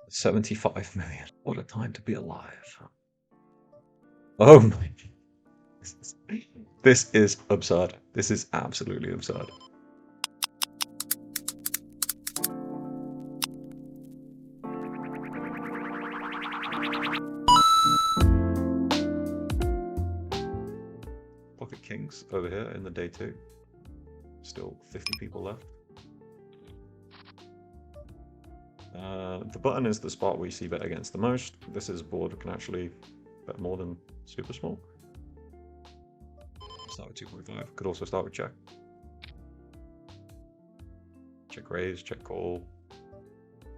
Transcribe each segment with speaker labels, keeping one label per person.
Speaker 1: 75 million. What a time to be alive. Oh my. This is absurd. This is absolutely absurd. Pocket Kings over here in the day 2. Still 50 people left. The button is the spot where you see bet against the most. This is a board that can actually bet more than super small. Start with 2.5. Could also start with check. Check raise, check call.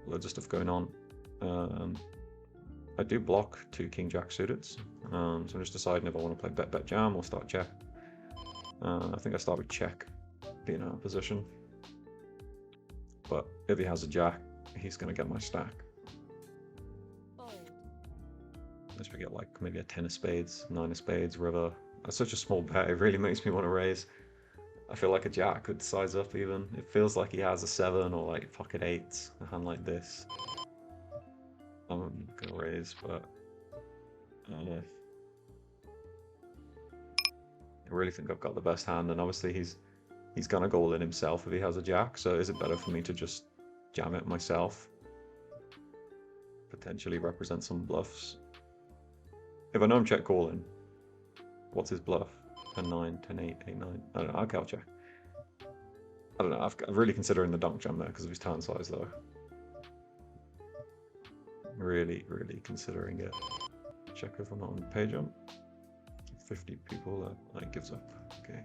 Speaker 1: Loads of stuff going on. I do block 2 king jack suited. So I'm just deciding if I want to play bet jam or start check. I think I start with check, being out of position. But if he has a jack, he's going to get my stack. Unless we get like maybe a 10 of spades, 9 of spades, river. That's such a small bet, it really makes me want to raise. I feel like a jack could size up even. It feels like he has a 7 or like pocket 8, a hand like this. I'm going to raise, but I don't know. I really think I've got the best hand, and obviously he's going to go all in himself if he has a jack, so is it better for me to just jam it myself? Potentially represent some bluffs. If I know I'm check calling, what's his bluff? 10 9, 10 8, 8 9. I don't know, okay, I'll check. I don't know, I'm really considering the donk jam there because of his turn size though. Really considering it. Check if I'm not on pay jump. 50 people, that gives up. Okay.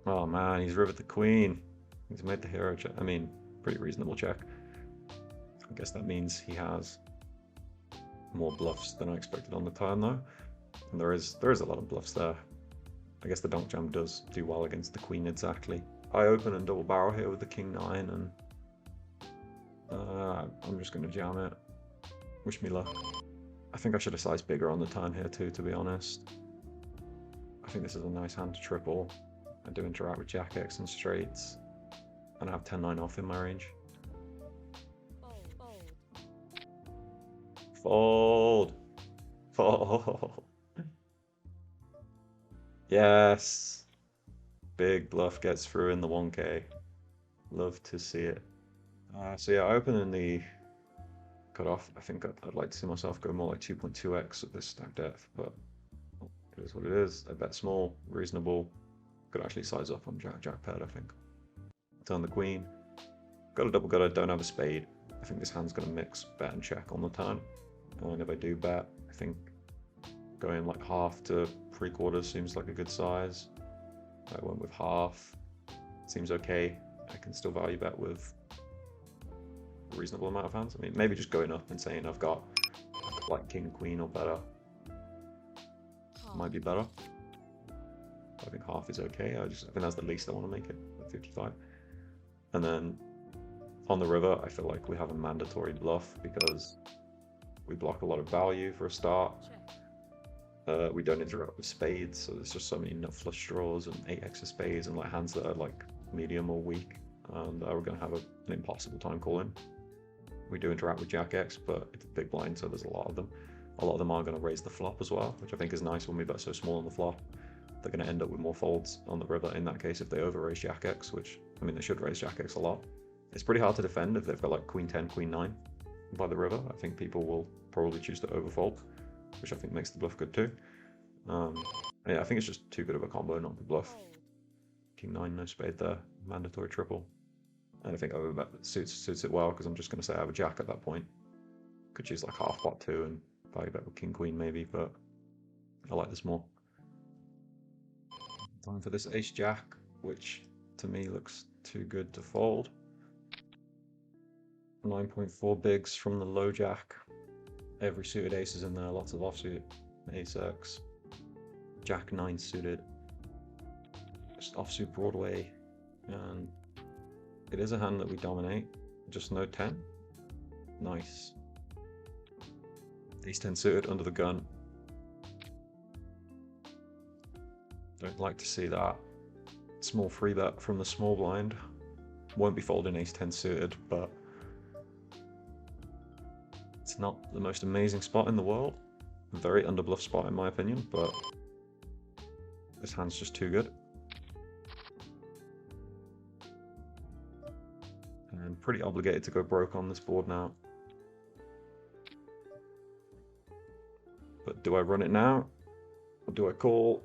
Speaker 1: Oh man, he's rivered the queen. He's made the hero check. I mean, pretty reasonable check. I guess that means he has more bluffs than I expected on the turn though. And there is a lot of bluffs there. I guess the donk jam does do well against the queen exactly. I open and double barrel here with the king 9 and I'm just going to jam it. Wish me luck. I think I should have sized bigger on the turn here too, to be honest. I think this is a nice hand to triple. I do interact with jack X and straights. And I have 10-9 off in my range. Fold! Fold! Yes! Big bluff gets through in the 1K. Love to see it. So yeah, I open in the cutoff. I think I'd like to see myself go more like 2.2x at this stack depth, but it is what it is. I bet small, reasonable. Could actually size up on jack paired, I think. Turn the queen. Got a double gutter, don't have a spade. I think this hand's going to mix bet and check on the turn. And if I do bet, I think going like half to 3/4 seems like a good size. I went with half. Seems okay. I can still value bet with a reasonable amount of hands. I mean, maybe just going up and saying I've got like king, queen or better. Might be better. I think half is okay. I think that's the least I want to make it at 55. And then on the river, I feel like we have a mandatory bluff because we block a lot of value for a start. We don't interact with spades, so there's just so many nut flush draws and 8x of spades and like hands that are like medium or weak, and we're going to have an impossible time calling. We do interact with jack X, but it's a big blind, so there's a lot of them. A lot of them are going to raise the flop as well, which I think is nice when we bet so small on the flop. They're going to end up with more folds on the river in that case if they over raise jack X, which, I mean, they should raise jack X a lot. It's pretty hard to defend if they've got like queen 10, queen 9 by the river. I think people will probably choose to overfold, which I think makes the bluff good too. Yeah, I think it's just too good of a combo not to bluff. King 9, no spade there, mandatory triple. And I think overbet suits it well because I'm just going to say I have a jack at that point. Could choose like half pot too and value bet with king queen maybe, but I like this more. Time for this ace jack, which to me looks too good to fold. 9.4 bigs from the low jack. Every suited ace is in there, lots of offsuit. Ace X. Jack 9 suited. Just offsuit Broadway. And it is a hand that we dominate. Just no 10. Nice. Ace 10 suited under the gun. Don't like to see that. Small free bet from the small blind. Won't be folding ace 10 suited, but It's not the most amazing spot in the world. A very underbluff spot in my opinion, but this hand's just too good. And I'm pretty obligated to go broke on this board now. But do I run it now? Or do I call?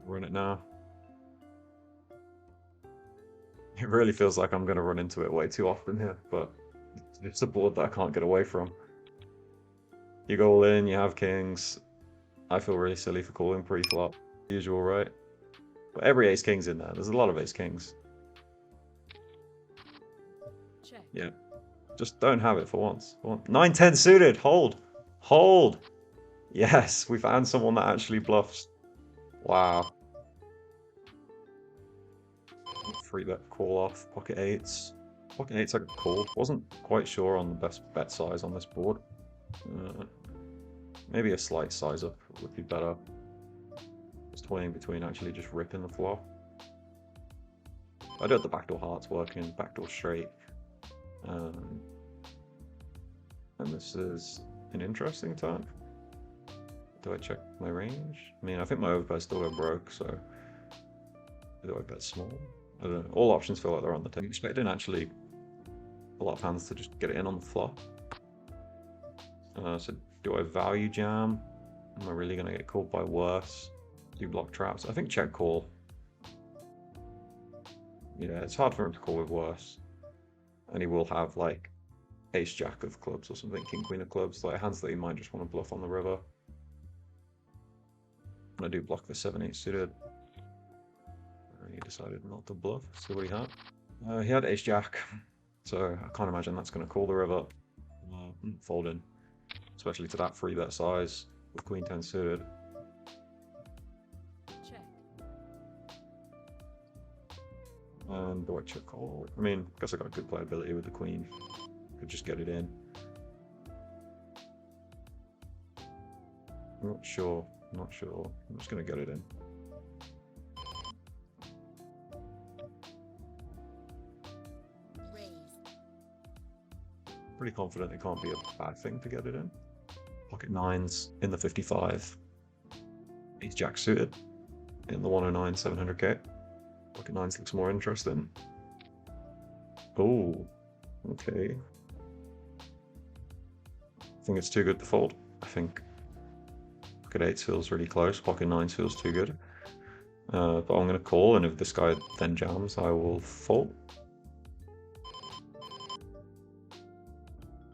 Speaker 1: Run it now. It really feels like I'm going to run into it way too often here, but it's a board that I can't get away from. You go all in, you have kings. I feel really silly for calling pre-flop. Usual, right? But every ace-king's in there. There's a lot of ace-kings.
Speaker 2: Check.
Speaker 1: Yeah. Just don't have it for once. 9-10 suited. Hold. Hold. Yes, we found someone that actually bluffs. Wow. Free bet call off. Pocket eights. Pocket eights I called. Wasn't quite sure on the best bet size on this board. Maybe a slight size up would be better. Just toying between actually just ripping the flop. I do have the backdoor hearts working, backdoor straight. And this is an interesting turn. Do I check my range? I mean, I think my overpair's still go broke, so do I bet small? I don't know. All options feel like they're on the table. I'm expecting actually a lot of hands to just get it in on the flop. So do I value jam? Am I really going to get called by worse? Do block traps? I think check call. Yeah, it's hard for him to call with worse. And he will have like ace jack of clubs or something, king queen of clubs, like hands that he might just want to bluff on the river. And I do block the 7-8 suited. He decided not to bluff. See what he had. He had ace jack, so I can't imagine that's going to call the river. Fold in, especially to that free bet size with queen 10 suited.
Speaker 2: Check.
Speaker 1: And do I check call? I mean, I guess I got good playability with the queen. Could just get it in. I'm not sure. Not sure. I'm just going to get it in. Pretty confident it can't be a bad thing to get it in. Pocket nines in the 55. Ace jack suited in the 109 700k. Pocket nines looks more interesting. Oh, okay. I think it's too good to fold. I think pocket eights feels really close. Pocket nines feels too good. But I'm going to call, and if this guy then jams, I will fold.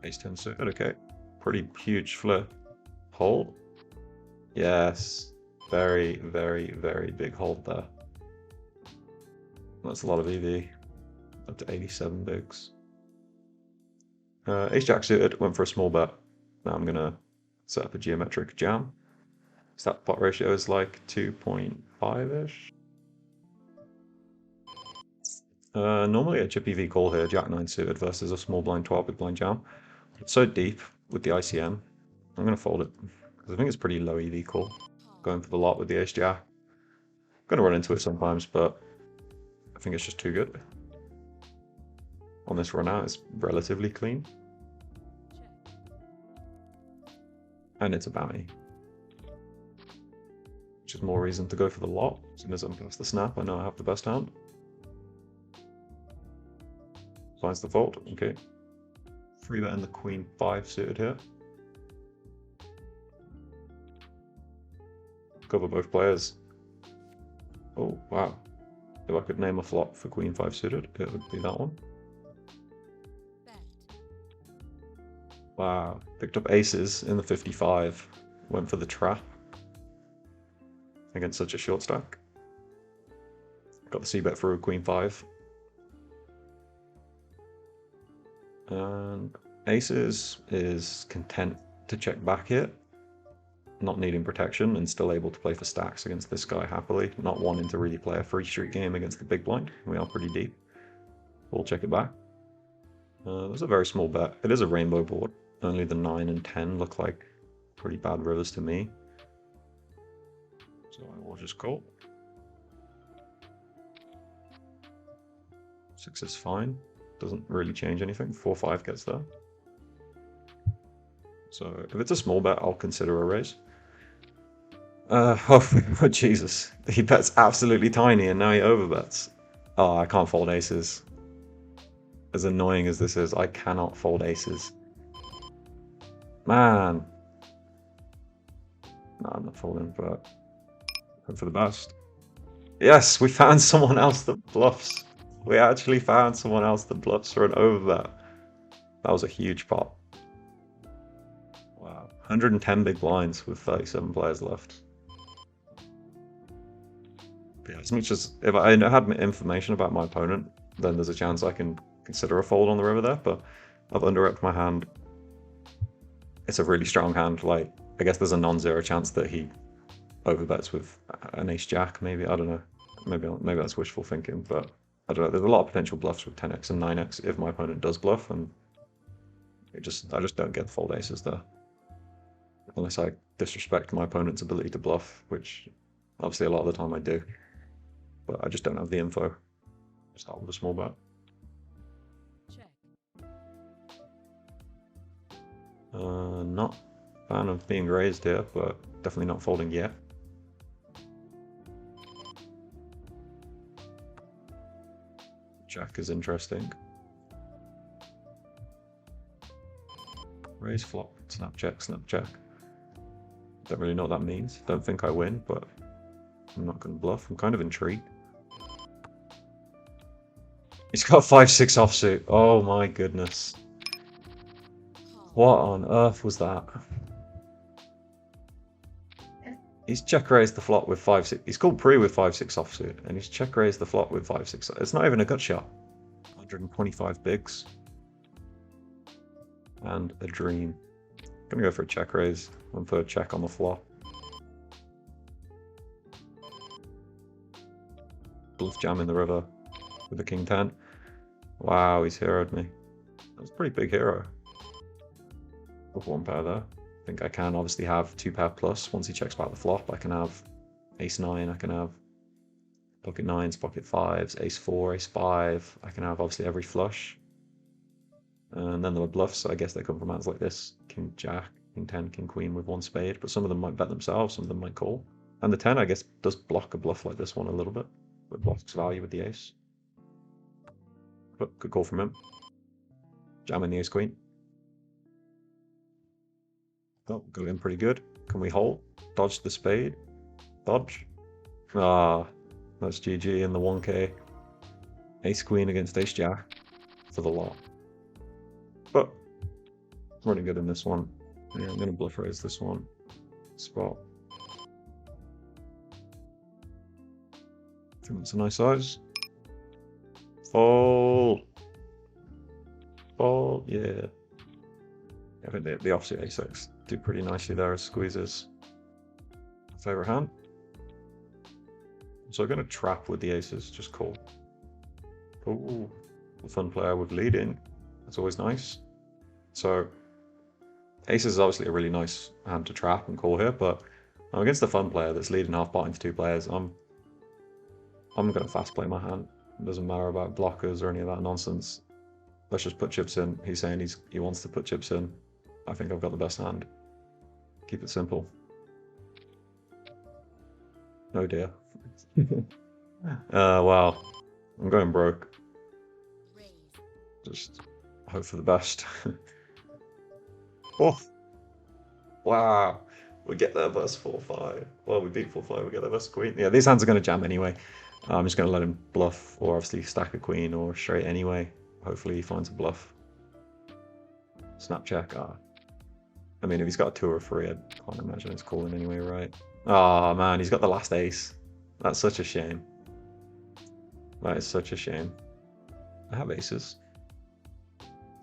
Speaker 1: Ace 10 suited, okay. Pretty huge flip. Hold. Yes. Very, very, very big hold there. That's a lot of EV. Up to 87 bigs. Ace jack suited, went for a small bet. Now I'm gonna set up a geometric jam. So that pot ratio is like 2.5-ish. Normally a chip EV call here, jack 9 suited versus a small blind 12 with blind jam. It's so deep with the ICM. I'm gonna fold it because I think it's pretty low EV call. Going for the lot with the ace jack. I'm gonna run into it sometimes, but I think it's just too good. On this run out, it's relatively clean. And it's a bounty. Which is more reason to go for the lot. As soon as I'm past the snap, I know I have the best hand. Finds the fold, okay. Free bet and the queen 5 suited here. Cover both players. Oh, wow. If I could name a flop for queen 5 suited, it would be that one. Wow. Picked up aces in the 55. Went for the trap. Against such a short stack. Got the c-bet through queen 5. And aces is content to check back here. Not needing protection and still able to play for stacks against this guy happily. Not wanting to really play a free street game against the big blind. We are pretty deep. We'll check it back. There's a very small bet. It is a rainbow board. Only the 9 and 10 look like pretty bad rivers to me. So I will just call. 6 is fine. Doesn't really change anything. 4-5 gets there. So if it's a small bet, I'll consider a raise. Oh, Jesus. He bets absolutely tiny and now he overbets. Oh, I can't fold aces. As annoying as this is, I cannot fold aces. Man. No, I'm not folding, but hope for the best. Yes, we found someone else that bluffs. We actually found someone else that bluffs for an overbet. That was a huge pot. Wow. 110 big blinds with 37 players left. But yeah, as much as if I had information about my opponent, then there's a chance I can consider a fold on the river there, but I've underrepped my hand. It's a really strong hand. Like, I guess there's a non-zero chance that he overbets with an ace-jack, maybe. I don't know. Maybe that's wishful thinking, but I don't know. There's a lot of potential bluffs with 10x and 9x if my opponent does bluff, and I just don't get the fold aces there. Unless I disrespect my opponent's ability to bluff, which obviously a lot of the time I do. But I just don't have the info. Start with a small bet. Not a fan of being raised here, but definitely not folding yet. Jack is interesting. Raise flop, snap jack, snap jack. Don't really know what that means. Don't think I win, but I'm not going to bluff. I'm kind of intrigued. He's got 5-6 offsuit. Oh my goodness. What on earth was that? He's check raised the flop with 5-6. He's called pre with 5-6 offsuit, and he's check raised the flop with 5-6. It's not even a gut shot. 125 bigs. And a dream. Gonna go for a check raise. One for a check on the flop. Bluff jam in the river with the king 10. Wow, he's heroed me. That's a pretty big hero. With one pair there. I think I can obviously have 2 pair plus. Once he checks back the flop, I can have ace 9, I can have pocket 9s, pocket 5s, ace 4, ace 5. I can have obviously every flush. And then there were bluffs, so I guess they come from hands like this. King jack, king 10, king queen with 1 spade. But some of them might bet themselves, some of them might call. And the 10, I guess, does block a bluff like this one a little bit. But blocks value with the ace. But good call from him. Jamming the ace queen. Oh, got in pretty good. Can we hold? Dodge the spade. Dodge. Ah, that's GG in the 1k. Ace queen against ace jack for the lot. But running good in this one. Yeah, I'm going to bluff raise this one. Spot. I think that's a nice size. Fold. Fold, yeah. I think the offsuit a6 do pretty nicely there as squeezes. Favorite hand. So I'm going to trap with the aces, just call. Oh, a fun player with leading. That's always nice. So aces is obviously a really nice hand to trap and call here, but I'm against the fun player that's leading half pot into 2 players. I'm going to fast play my hand. It doesn't matter about blockers or any of that nonsense. Let's just put chips in. He's saying he wants to put chips in. I think I've got the best hand. Keep it simple. Oh dear. Wow. I'm going broke. Just hope for the best. Oh! Wow. We get there versus 4-5. Well, we beat 4-5, we get there versus queen. Yeah, these hands are going to jam anyway. I'm just going to let him bluff, or obviously stack a queen, or straight anyway. Hopefully he finds a bluff. Snap check. I mean, if he's got a 2 or a 3, I can't imagine it's calling anyway, right? Oh man, he's got the last ace. That's such a shame. That is such a shame. I have aces.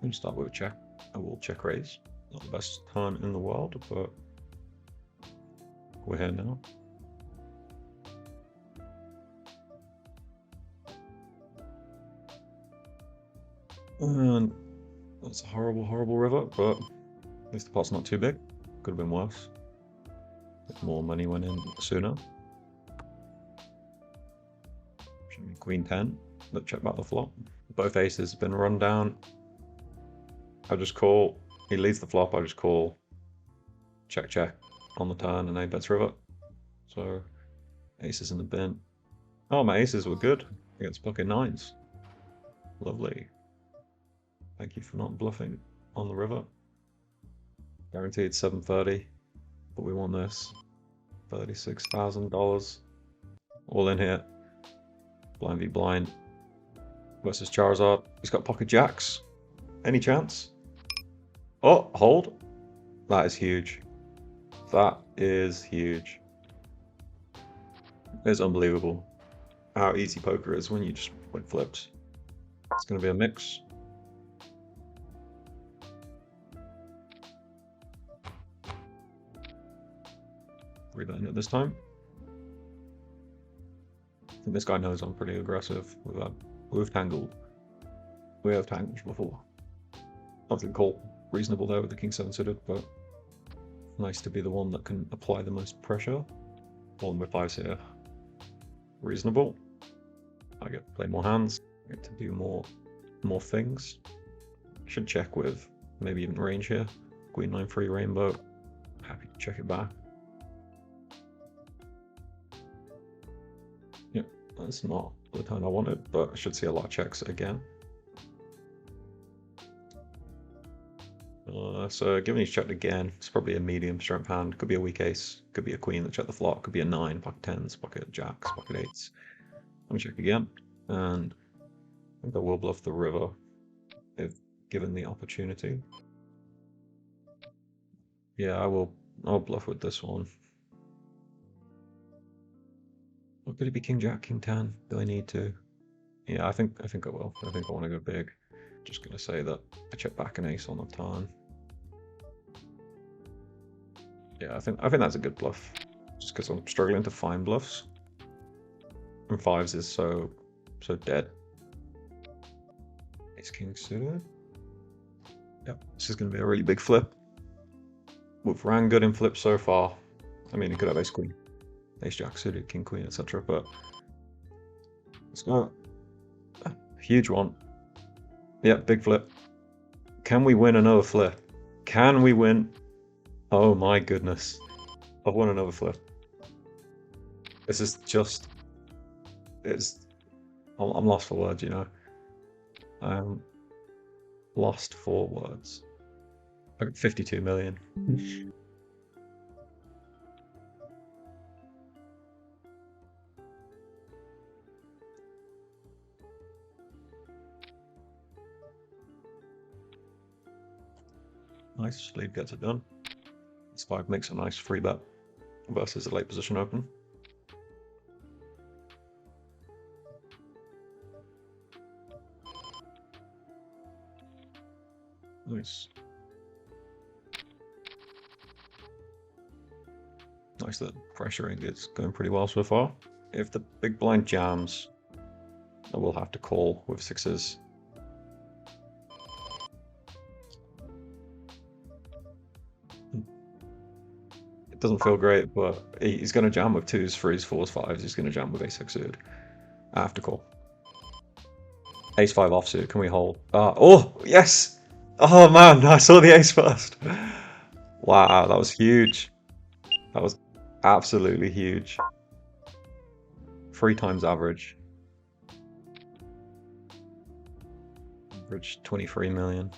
Speaker 1: I'm start with a check. I will check raise. Not the best turn in the world, but we're here now. And that's a horrible, horrible river, but at least the pot's not too big. Could have been worse. If more money went in sooner. Queen 10. Let's check back the flop. Both aces have been run down. I just call. He leads the flop, I just call. check check on the turn and 8-bets river. So aces in the bin. Oh, my aces were good against pocket nines. Lovely. Thank you for not bluffing on the river. Guaranteed 730, but we won this. $36,000. All in here. Blind v blind versus Charizard. He's got pocket jacks. Any chance? Oh, hold. That is huge. That is huge. It's unbelievable how easy poker is when you just win flips. It's going to be a mix. Rebutting it this time. I think this guy knows I'm pretty aggressive. We've tangled. We have tangled before. I think call reasonable there with the King 7 suited, but nice to be the one that can apply the most pressure. One with 5s here. Reasonable. I get to play more hands. I get to do more things. Should check with maybe even range here. Queen 9 free rainbow. Happy to check it back. Yep, that's not the turn I wanted, but I should see a lot of checks again. So given he's checked again, it's probably a medium strength hand. Could be a weak ace, could be a queen that checked the flop, could be a 9, pocket 10s, pocket jacks, pocket 8s. Let me check again, and I think I will bluff the river if given the opportunity. Yeah, I'll bluff with this one. Or could it be king jack, king 10? Do I need to? Yeah, I think I will. I think I want to go big. Just gonna say that I check back an ace on the turn. Yeah, I think that's a good bluff. Just because I'm struggling to find bluffs. And 5s is so dead. Ace king suited. Yep, this is gonna be a really big flip. We've ran good in flips so far. I mean, it could have ace queen, ace jack suited, king queen, etc. But it's not a huge one. Yep, big flip. Can we win another flip? Can we win? Oh my goodness. I've won another flip. This is just... I'm lost for words, you know. I'm lost for words. I got 52 million. Nice, lead gets it done. This 5 makes a nice free bet versus a late position open. Nice. Nice that pressuring is going pretty well so far. If the big blind jams, I will have to call with 6s. It doesn't feel great, but he's going to jam with 2s, 3s, 4s, 5s. He's going to jam with ace-6 suited. I have to call. Ace-5 offsuit. Can we hold? Oh, yes! Oh man, I saw the ace first. Wow, that was huge. That was absolutely huge. 3 times average. Average 23 million.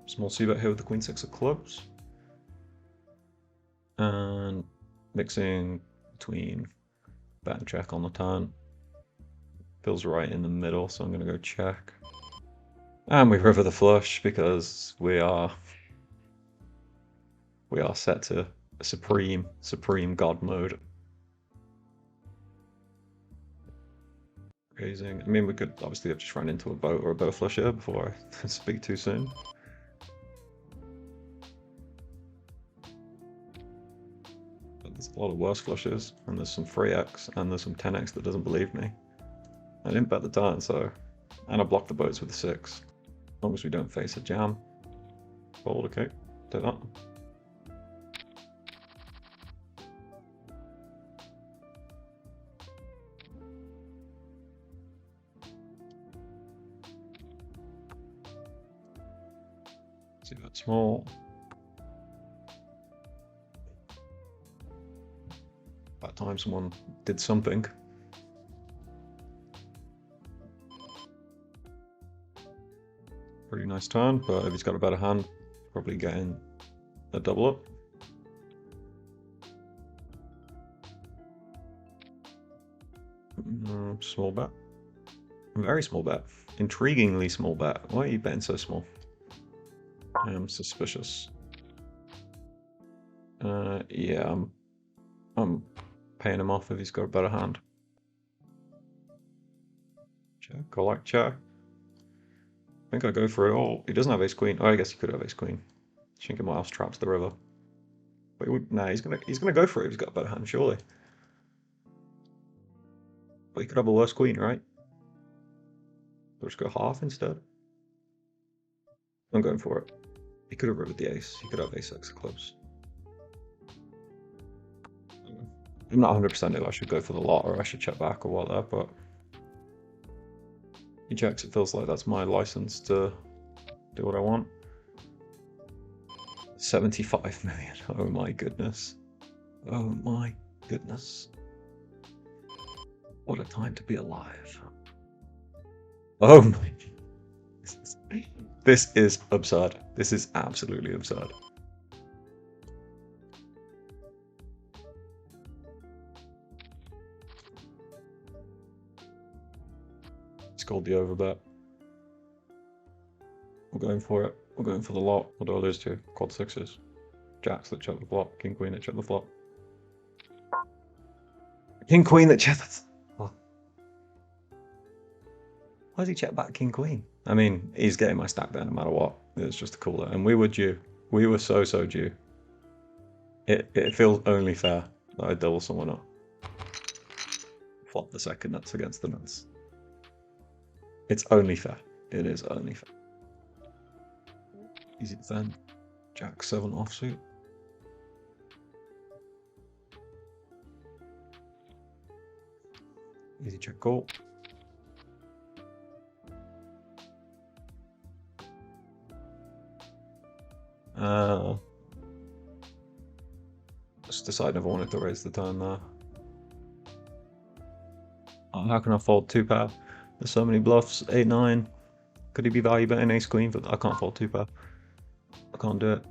Speaker 1: Small c-bet here with the queen 6 of clubs. And mixing between bet and check on the turn. Feels right in the middle, so I'm going to go check. And we river the flush because we are set to supreme god mode. Raising. I mean, we could obviously have just run into a boat or a boat flush here before I speak too soon. But there's a lot of worse flushes, and there's some 3x, and there's some 10x that doesn't believe me. I didn't bet the turn, so... And I blocked the boats with the 6. As long as we don't face a jam. Fold, okay. Do that. See that small. About time someone did something. Pretty nice turn, but if he's got a better hand, probably getting a double up. Small bet. Very small bet. Intriguingly small bet. Why are you betting so small? I am suspicious. Yeah, I'm paying him off if he's got a better hand. Check, I like check. I think I go for it all. He doesn't have ace queen. Oh, I guess he could have ace queen. I think he might have traps the river. But he would, nah, he's gonna go for it if he's got a better hand, surely. But he could have a worse queen, right? Or just go half instead. I'm going for it. He could have rivered the ace. He could have ace x clubs. I'm not 100% if I should go for the lot or I should check back or whatever, but he checks. It feels like that's my license to do what I want. 75 million. Oh my goodness. Oh my goodness. What a time to be alive. Oh my. This is absurd. This is absolutely absurd. It's called the overbet. We're going for it. We're going for the lot. What do I lose to? Quad sixes. Jacks that check the flop. King queen that check the flop. King queen that check the flop. Why does he check back king queen? I mean, he's getting my stack there no matter what. It's just a cooler. And we were due. We were so due. It feels only fair that I double someone up. Flop the second nuts against the nuts. It's only fair. It is only fair. Easy to defend. Jack 7 offsuit. Easy check call. Just decided if I wanted to raise the turn there. Oh, how can I fold 2-pair? There's so many bluffs. 8-9. Could he be value betting ace queen? But I can't fold 2-pair. I can't do it.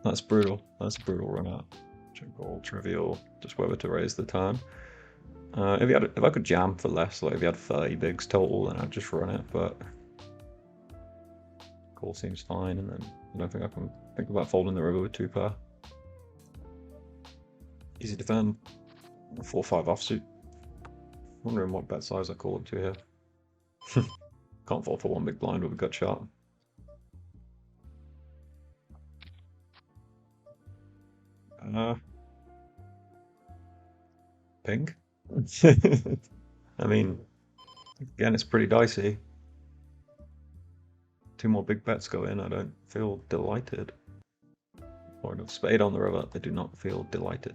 Speaker 1: That's brutal. That's a brutal run out. Check call, trivial. Just whether to raise the turn. If I could jam for less, like if he had 30 bigs total, then I'd just run it. But call seems fine, and then I don't think I can think about folding the river with 2-pair. Easy to defend. 4-5 offsuit. Wondering what bet size I call it to here. Can't fold for one big blind with a gut shot. Pink. I mean, again, it's pretty dicey. 2 more big bets go in. I don't feel delighted. Or enough spade on the river. I do not feel delighted.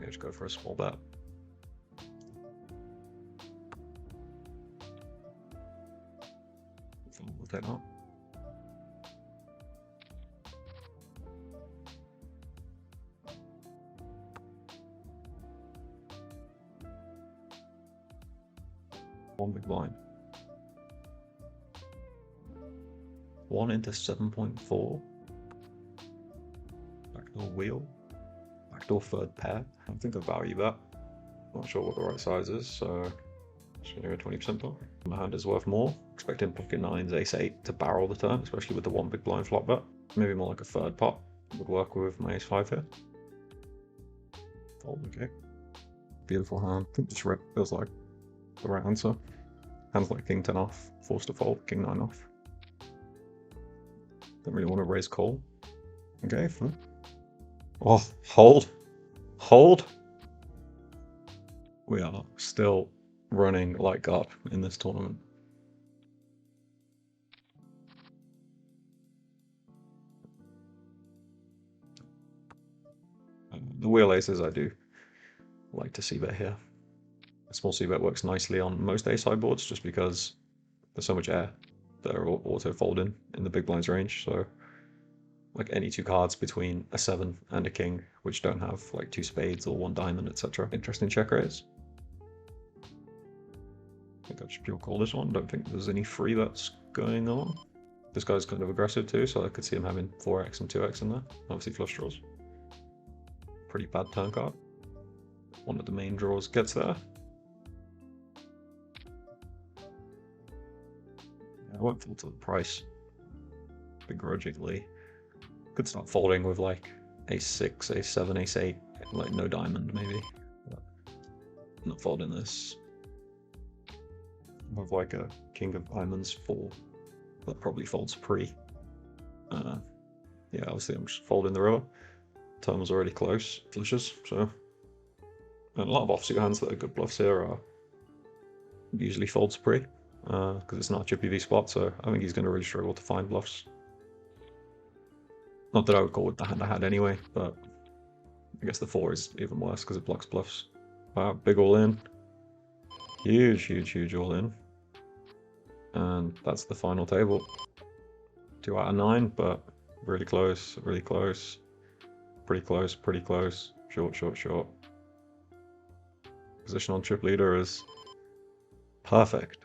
Speaker 1: I just go for a small bet. We'll take that. One big blind. 1 into 7.4. Backdoor wheel. Backdoor third pair. I think I value that. Not sure what the right size is, so just gonna go 20% more. My hand is worth more. Expecting pocket 9s, ace 8 to barrel the turn, especially with the 1 big blind flop bet. Maybe more like a third pot would work with my ace 5 here. Fold, okay. Beautiful hand. I think this rip feels like the right answer. Hands like king 10 off, forced to fold, king 9 off. Don't really want to raise call. Okay, fine. Oh, hold. Hold. We are still running like God in this tournament. The wheel aces I do like to see bet here. A small c-bet works nicely on most ace high boards just because there's so much air that are auto folding in the big blinds range. So like any two cards between a 7 and a king, which don't have like 2 spades or 1 diamond, etc. Interesting check raise. I think I should pure call this one. Don't think there's any free bets going on. This guy's kind of aggressive too, so I could see him having 4x and 2x in there. Obviously flush draws. Pretty bad turn card. One of the main draws gets there. I won't fall to the price begrudgingly. Could start folding with like ace-6, ace-7, ace-8, like no diamond maybe. But I'm not folding this. With like a king of diamonds 4 that probably folds pre. Yeah, obviously I'm just folding the river. Turn was already close, flushes, so. And a lot of offsuit hands that are good bluffs here are usually folds pre, because it's not a chippy V spot, so I think he's going to really struggle to find bluffs. Not that I would call it the hand I had anyway, but I guess the 4 is even worse because it blocks bluffs. Wow, big all in. Huge, huge, huge all in. And that's the final table. 2 out of 9, but really close, really close. Pretty close, pretty close. Short, short, short. Position on chip leader is perfect.